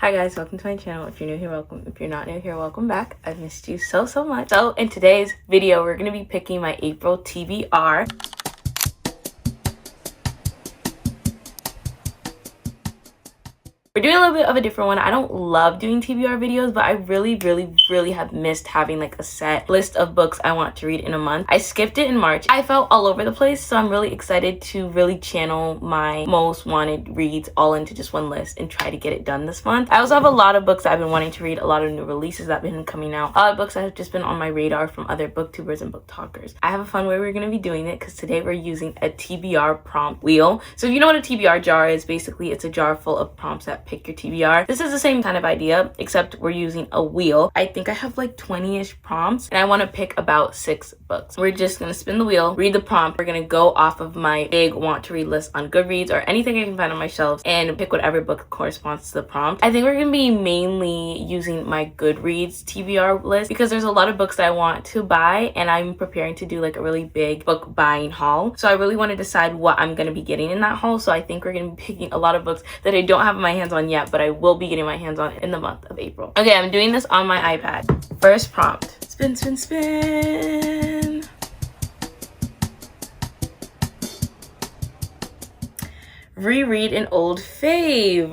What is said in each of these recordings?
Hi guys, welcome to my channel. If you're new here, welcome. If you're not new here, welcome back. I've missed you so much. So in today's video, we're going to be picking my April TBR. We're doing a little bit of a different one. I don't love doing TBR videos, but I really have missed having like a set list of books I want to read in a month. I skipped it in March. I felt all over the place, so I'm really excited to really channel my most wanted reads all into just one list and try to get it done this month. I also have a lot of books that I've been wanting to read, a lot of new releases that have been coming out, a lot of books that have just been on my radar from other booktubers and book talkers. I have a fun way we're going to be doing it because today we're using a TBR prompt wheel. So if you know what a TBR jar is, basically it's a jar full of prompts that pick your TBR. This is the same kind of idea, except we're using a wheel. I think I have like 20-ish prompts and I want to pick about 6 books. We're just going to spin the wheel, read the prompt. We're going to go off of my big want to read list on Goodreads or anything I can find on my shelves and pick whatever book corresponds to the prompt. I think we're going to be mainly using my Goodreads TBR list because there's a lot of books that I want to buy and I'm preparing to do like a really big book buying haul. So I really want to decide what I'm going to be getting in that haul. So I think we're going to be picking a lot of books that I don't have my hands on yet, but I will be getting my hands on in the month of April. Okay, I'm doing this on my iPad. First prompt. Spin, spin, spin. Reread an old fave.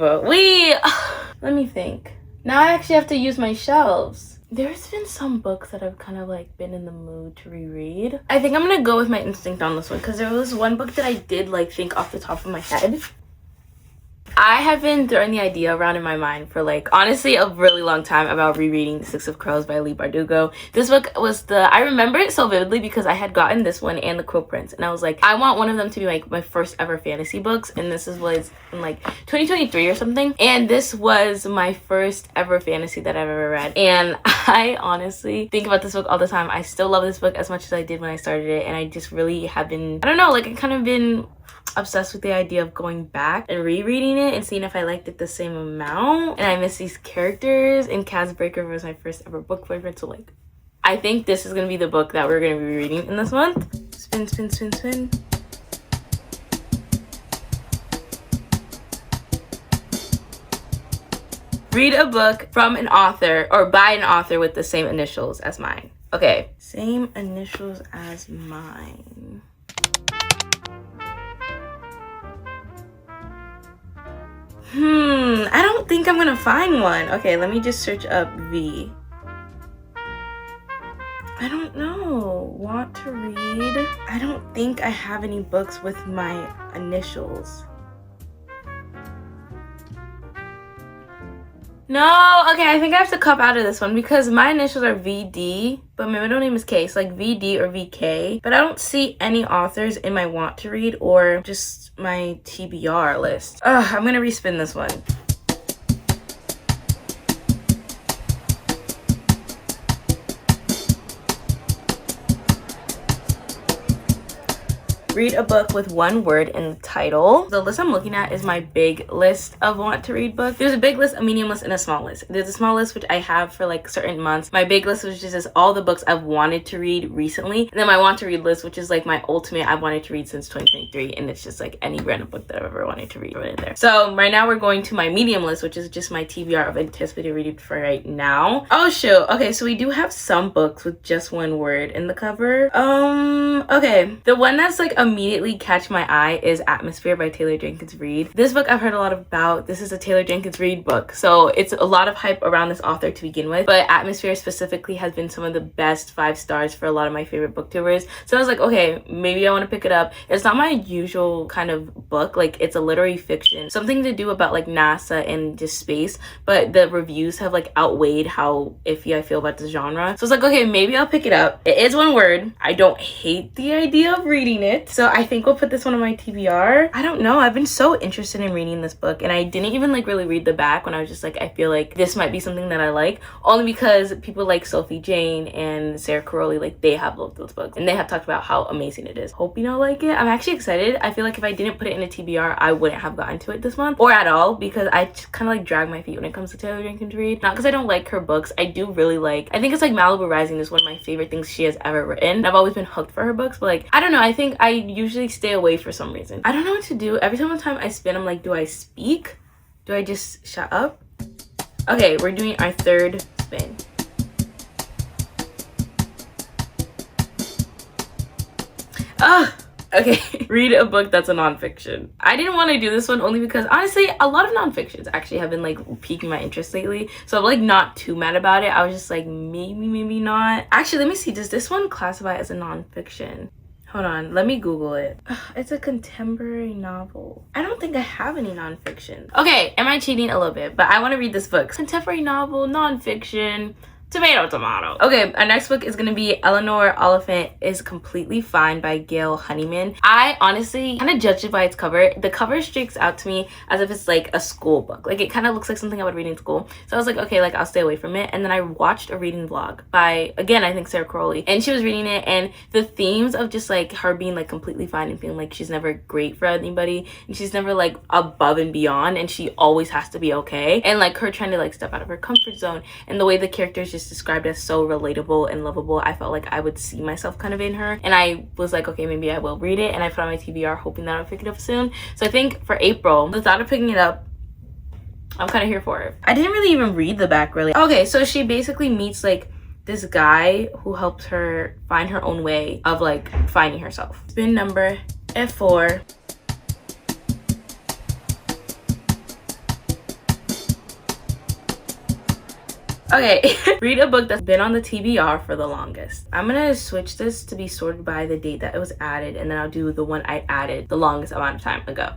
Let me think. Now I actually have to use my shelves. There's been some books that I've kind of like been in the mood to reread. I think I'm gonna go with my instinct on this one because there was one book that I did like think off the top of my head. I have been throwing the idea around in my mind for like honestly a really long time about rereading The Six of Crows by Leigh Bardugo. This book was I remember it so vividly because I had gotten this one and The Quill Prince and I was like, I want one of them to be like my first ever fantasy books, and this was in like 2023 or something, and this was my first ever fantasy that I've ever read, and I honestly think about this book all the time. I still love this book as much as I did when I started it, and I just really have been, I don't know, like I kind of been obsessed with the idea of going back and rereading it and seeing if I liked it the same amount. And I miss these characters, and Kaz Breaker was my first ever book boyfriend, so like I think this is gonna be the book that we're gonna be reading in this month. Spin, spin, spin, spin. Read a book from an author or by an author with the same initials as mine. Okay, same initials as mine. I don't think I'm gonna find one. Okay, let me just search up V. I don't know. Want to read? I don't think I have any books with my initials. No, okay, I think I have to cop out of this one because my initials are VD, but my middle name is K, so like VD or VK. But I don't see any authors in my want to read or just my TBR list. I'm gonna respin this one. Read a book with one word in the title. The list I'm looking at is my big list of want to read books. There's a big list, a medium list, and a small list. There's a small list which I have for like certain months. My big list which is just all the books I've wanted to read recently. And then my want to read list which is like my ultimate I've wanted to read since 2023, and it's just like any random book that I've ever wanted to read in there. So right now we're going to my medium list, which is just my TBR of anticipated reading for right now. Oh shoot. Okay, so we do have some books with just one word in the cover. Okay. The one that's like immediately catch my eye is Atmosphere by Taylor Jenkins Reid. This book I've heard a lot about. This is a Taylor Jenkins Reid book, so it's a lot of hype around this author to begin with, but Atmosphere specifically has been some of the best 5 stars for a lot of my favorite booktubers. So I was like, okay, maybe I want to pick it up. It's not my usual kind of book, like it's a literary fiction, something to do about like NASA and just space, but the reviews have like outweighed how iffy I feel about the genre. So it's like, okay, maybe I'll pick it up. It is one word. I don't hate the idea of reading it, so I think we'll put this one on my TBR. I don't know, I've been so interested in reading this book, and I didn't even like really read the back when I was just like, I feel like this might be something that I like, only because people like Sophie Jane and Sarah Caroli, like they have loved those books and they have talked about how amazing it is. Hoping I'll like it. I'm actually excited. I feel like if I didn't put it in a TBR, I wouldn't have gotten to it this month or at all, because I kind of like drag my feet when it comes to Taylor Jenkins Reid. Not because I don't like her books. I do really like, I think it's like Malibu Rising is one of my favorite things she has ever written. I've always been hooked for her books, but like I don't know, I think I usually stay away for some reason. I don't know what to do. Every time I spin, I'm like, do I speak? Do I just shut up? Okay, we're doing our third spin. Okay, read a book that's a nonfiction. I didn't want to do this one only because honestly, a lot of nonfictions actually have been like piquing my interest lately. So I'm like not too mad about it. I was just like, maybe not. Actually, let me see. Does this one classify as a nonfiction? Hold on, let me Google it. It's a contemporary novel. I don't think I have any nonfiction. Okay, am I cheating a little bit? But I want to read this book. Contemporary novel, nonfiction. Tomato. Okay, our next book is gonna be Eleanor Oliphant is Completely Fine by Gail Honeyman. I honestly kind of judged it by its cover. The cover sticks out to me as if it's like a school book. Like it kind of looks like something I would read in school. So I was like, okay, like I'll stay away from it. And then I watched a reading vlog by, again, I think Sarah Crowley. And she was reading it, and the themes of just like her being like completely fine and feeling like she's never great for anybody. And she's never like above and beyond. And she always has to be okay. And like her trying to like step out of her comfort zone. And the way the characters just described as so relatable and lovable, I felt like I would see myself kind of in her, and I was like, okay, maybe I will read it, and I put on my TBR hoping that I'll pick it up soon. So I think for April, the thought of picking it up, I'm kind of here for it. I didn't really even read the back really. Okay, so she basically meets like this guy who helps her find her own way of like finding herself. Spin number F4. Okay, read a book that's been on the TBR for the longest. I'm gonna switch this to be sorted by the date that it was added, and then I'll do the one I added the longest amount of time ago.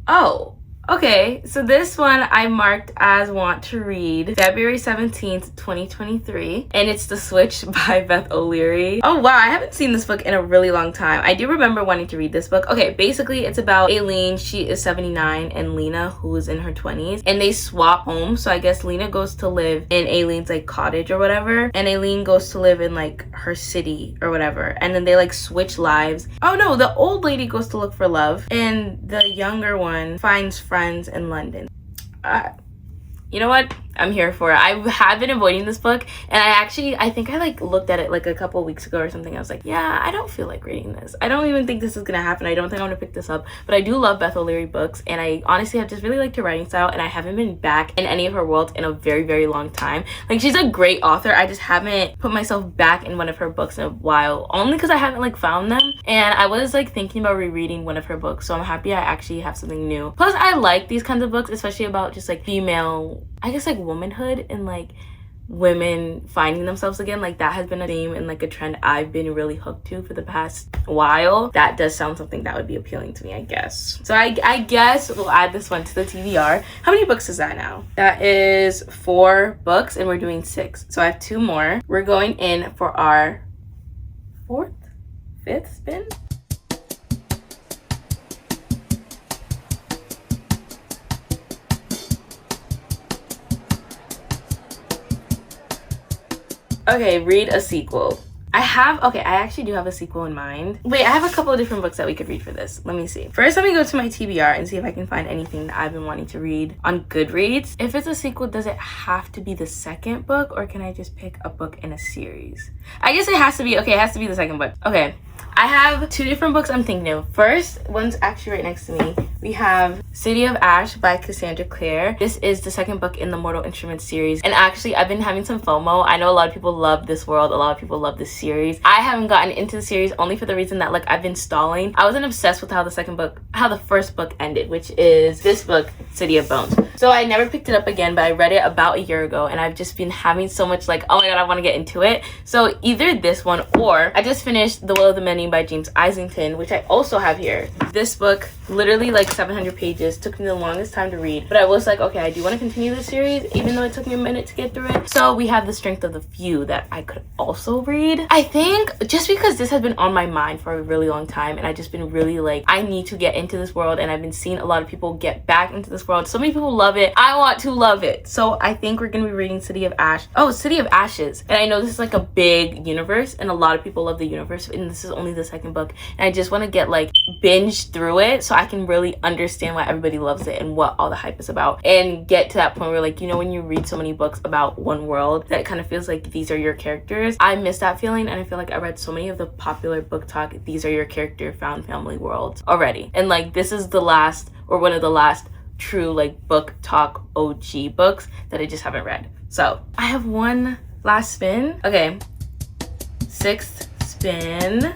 Oh, okay, so this one I marked as want to read February 17th, 2023, and it's The Switch by Beth O'Leary. Oh wow, I haven't seen this book in a really long time. I do remember wanting to read this book. Okay, basically it's about Aileen, she is 79, and Lena, who is in her 20s, and they swap homes. So I guess Lena goes to live in Aileen's like cottage or whatever, and Aileen goes to live in like her city or whatever, and then they like switch lives. Oh no, the old lady goes to look for love, and the younger one finds friends in London. You know what? I'm here for it. I have been avoiding this book, and I think I like looked at it like a couple weeks ago or something. I was like, yeah, I don't feel like reading this. I don't even think this is gonna happen. I don't think I'm gonna pick this up, but I do love Beth O'Leary books, and I honestly have just really liked her writing style, and I haven't been back in any of her worlds in a very, very long time. Like, she's a great author. I just haven't put myself back in one of her books in a while, only because I haven't like found them, and I was like thinking about rereading one of her books, so I'm happy I actually have something new. Plus, I like these kinds of books, especially about just like female, I guess like womanhood and like women finding themselves again. Like that has been a theme and like a trend I've been really hooked to for the past while. That does sound something that would be appealing to me, I guess. So I guess we'll add this one to the TBR. How many books is that now? That is 4 books, and we're doing 6. So I have 2 more. We're going in for our 5th spin. Okay, read a sequel. I actually do have a sequel in mind. Wait, I have a couple of different books that we could read for this. Let me see. First, let me go to my TBR and see if I can find anything that I've been wanting to read on Goodreads. If it's a sequel, does it have to be the second book, or can I just pick a book in a series? I guess it has to be, okay, it has to be the second book. Okay, I have 2 different books I'm thinking of. First, one's actually right next to me. We have City of Ash by Cassandra Clare. This is the second book in the Mortal Instruments series. And actually, I've been having some FOMO. I know a lot of people love this world. A lot of people love this series. I haven't gotten into the series only for the reason that like I've been stalling. I wasn't obsessed with how the first book ended, which is this book, City of Bones. So I never picked it up again, but I read it about a year ago, and I've just been having so much like, oh my god, I want to get into it. So either this one, or I just finished The Will of the Many by James Islington, which I also have here. This book, literally like 700 pages, took me the longest time to read, but I was like, okay, I do want to continue the series even though it took me a minute to get through it. So we have The Strength of the Few that I could also read. I think just because this has been on my mind for a really long time, and I just been really like, I need to get into this world, and I've been seeing a lot of people get back into this world. So many people love it. I want to love it. So I think we're gonna be reading City of Ashes. And I know this is like a big universe, and a lot of people love the universe, and this is only the second book, and I just want to get like binge through it so I can really understand why everybody loves it and what all the hype is about, and get to that point where like, you know, when you read so many books about one world that kind of feels like these are your characters. I miss that feeling, and I feel like I read so many of the popular book talk, these are your character found family worlds already, and like this is the last, or one of the last true like book talk OG books that I just haven't read. So I have one last spin. Okay, 6th spin.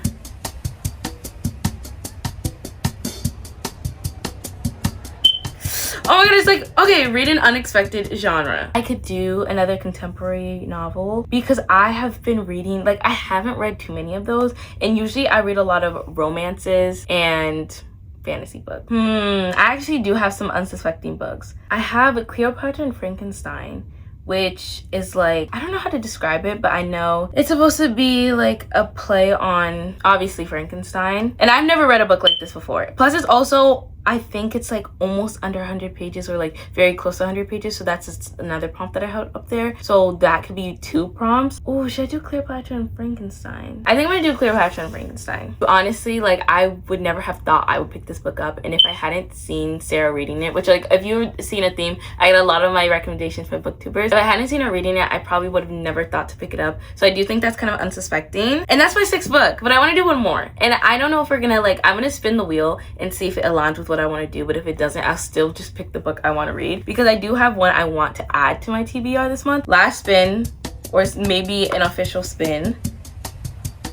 Oh my god, it's like, okay, read an unexpected genre. I could do another contemporary novel because I have been reading, like, I haven't read too many of those, and usually I read a lot of romances and fantasy books. I actually do have some unsuspecting books. I have Cleopatra and Frankenstein, which is like, I don't know how to describe it, but I know it's supposed to be like a play on, obviously, Frankenstein. And I've never read a book like this before. Plus, it's also, I think it's like almost under 100 pages or like very close to 100 pages. So that's just another prompt that I had up there. So that could be 2 prompts. Oh, should I do Cleopatra and Frankenstein? I think I'm gonna do Cleopatra and Frankenstein. But honestly, like, I would never have thought I would pick this book up. And if I hadn't seen Sarah reading it, which, like, if you've seen a theme, I get a lot of my recommendations from booktubers. If I hadn't seen her reading it, I probably would have never thought to pick it up. So I do think that's kind of unsuspecting. And that's my 6th book, but I want to do one more. And I don't know if we're gonna, like, I'm gonna spin the wheel and see if it aligns with what I want to do. But if it doesn't, I'll still just pick the book I want to read, because I do have one I want to add to my TBR this month. Last spin, or maybe an official spin,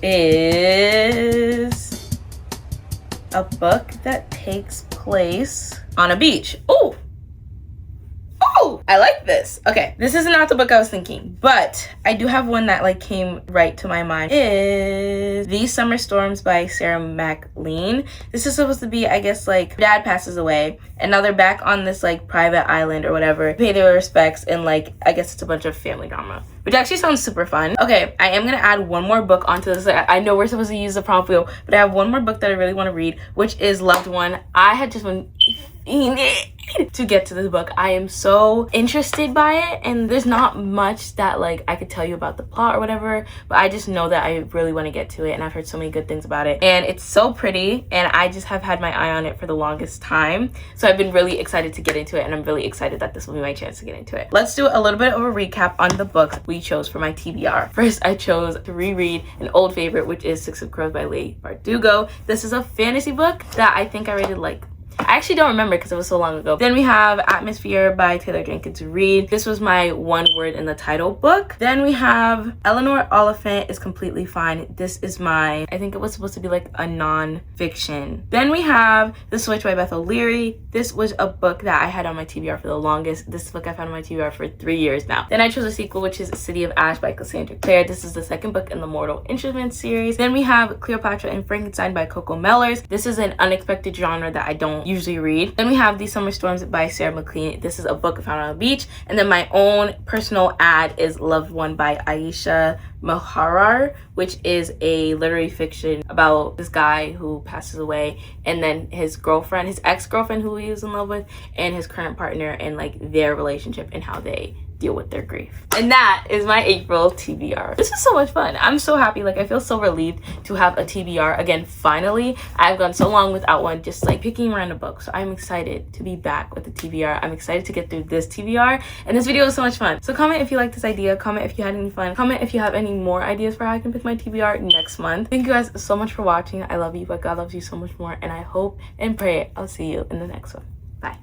is a book that takes place on a beach. Oh, I like this. Okay, this is not the book I was thinking, but I do have one that like came right to my mind. Is These Summer Storms by Sarah MacLean. This is supposed to be, I guess, like, dad passes away and now they're back on this like private island or whatever, pay their respects, and like, I guess it's a bunch of family drama, which actually sounds super fun. Okay, I am gonna add one more book onto this. I know we're supposed to use the prompt wheel, but I have one more book that I really want to read, which is Loved One. I had just been to get to this book. I am so interested by it, and there's not much that like I could tell you about the plot or whatever, but I just know that I really want to get to it, and I've heard so many good things about it, and it's so pretty, and I just have had my eye on it for the longest time. So I've been really excited to get into it, and I'm really excited that this will be my chance to get into it. Let's do a little bit of a recap on the books we chose for my TBR. First, I chose to reread an old favorite, which is Six of Crows by Leigh Bardugo. This is a fantasy book that I think I rated like, I actually don't remember because it was so long ago. Then we have Atmosphere by Taylor Jenkins Reid. This was my one word in the title book. Then we have Eleanor Oliphant is Completely Fine. This is my, I think it was supposed to be like a non-fiction. Then we have The Switch by Beth O'Leary. This was a book that I had on my TBR for the longest. This book I've had on my TBR for 3 years now. Then I chose a sequel, which is City of Ash by Cassandra Clare. This is the 2nd book in the Mortal Instruments series. Then we have Cleopatra and Frankenstein by Coco Mellors. This is an unexpected genre that I don't usually read. Then we have These Summer Storms by Sarah MacLean. This is a book I found on a beach. And then my own personal ad is Loved One by Aisha Moharar, which is a literary fiction about this guy who passes away, and then his girlfriend, his ex-girlfriend who he was in love with, and his current partner, and like their relationship and how they deal with their grief. And that is my April TBR. This was so much fun. I'm so happy. Like, I feel so relieved to have a TBR again. Finally, I've gone so long without one, just like picking random books. So I'm excited to be back with the TBR. I'm excited to get through this TBR, and this video was so much fun. So comment if you like this idea, comment if you had any fun, comment if you have any more ideas for how I can pick my TBR next month. Thank you guys so much for watching. I love you, but God loves you so much more, and I hope and pray I'll see you in the next one. Bye.